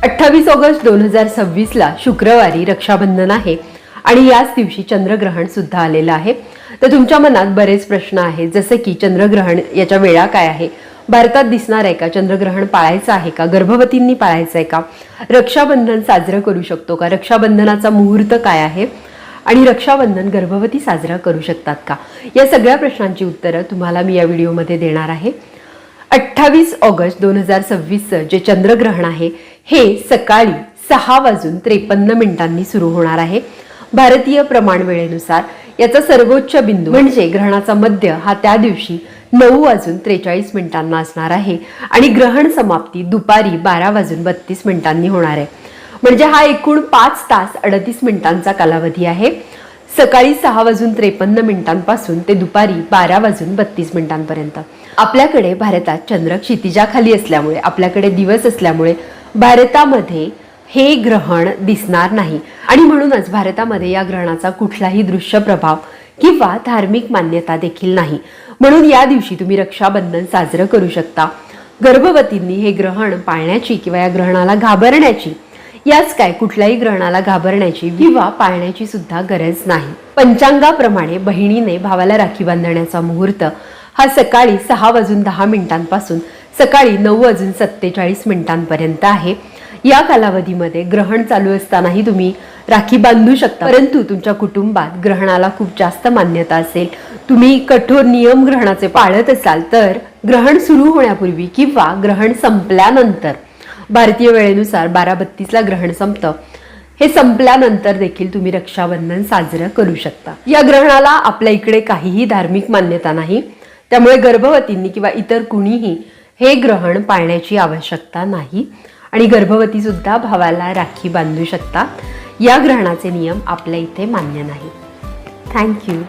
28 August 2026 ला शुक्रवारी रक्षाबंधन आहे आणि याच दिवशी चंद्रग्रहण सुद्धा आलेलं आहे। तर तुमच्या मनात बरेच प्रश्न आहेत, जसे की चंद्रग्रहण याच्या वेळा काय आहे, भारतात दिसणार आहे का, चंद्रग्रहण पाळायचं आहे का, गर्भवतींनी पाळायचं आहे का, रक्षाबंधन साजरं करू शकतो का, रक्षाबंधनाचा मुहूर्त काय आहे आणि रक्षाबंधन गर्भवती साजरा करू शकतात का, या सगळ्या प्रश्नांची उत्तरं तुम्हाला मी या व्हिडिओमध्ये देणार आहे। 28 ऑगस्ट 2026 जे चंद्रग्रहण आहे हे सकाळी 6:53 सुरू होणार आहे भारतीय प्रमाण वेळेनुसार। याचा सर्वोच्च बिंदू म्हणजे ग्रहणाचा मध्य हा त्या दिवशी 9:43 असणार आहे आणि ग्रहण समाप्ती दुपारी 12:32 होणार आहे। म्हणजे हा एकूण 5 तास 38 मिनिटांचा कालावधी आहे, सकाळी 6:53 पासून ते दुपारी 12:32 पर्यंत। आपल्याकडे भारतात चंद्र क्षितिजाखाली असल्यामुळे, आपल्याकडे दिवस असल्यामुळे भारतामध्ये हे ग्रहण दिसणार नाही आणि म्हणूनच भारतामध्ये या ग्रहणाचा कुठलाही दृश्य प्रभाव किंवा धार्मिक मान्यता देखील नाही। म्हणून या दिवशी तुम्ही रक्षाबंधन साजरं करू शकता। गर्भवतींनी हे ग्रहण पाळण्याची किंवा या ग्रहणाला घाबरण्याची, याच काय कुठल्याही ग्रहणाला घाबरण्याची किंवा पाळण्याची सुद्धा गरज नाही। पंचांगाप्रमाणे बहिणीने भावाला राखी बांधण्याचा मुहूर्त हा सकाळी 6:10 पासून सकाळी 9:47 पर्यंत आहे। या कालावधीमध्ये ग्रहण चालू असतानाही तुम्ही राखी बांधू शकता, परंतु तुमच्या कुटुंबात ग्रहणाला खूप जास्त मान्यता असेल, तुम्ही कठोर नियम ग्रहणाचे पाळत असाल तर ग्रहण सुरू होण्यापूर्वी किंवा ग्रहण संपल्यानंतर, भारतीय वेळेनुसार 12:32 ग्रहण संपतं, हे संपल्यानंतर देखील तुम्ही रक्षाबंधन साजरं करू शकता। या ग्रहणाला आपल्या इकडे काहीही धार्मिक मान्यता नाही, त्यामुळे गर्भवतींनी किंवा इतर कुणीही हे ग्रहण पाळण्याची आवश्यकता नाही आणि गर्भवती सुद्धा भावाला राखी बांधू शकतात। या ग्रहणाचे नियम आपल्या इथे मान्य नाही। थँक्यू।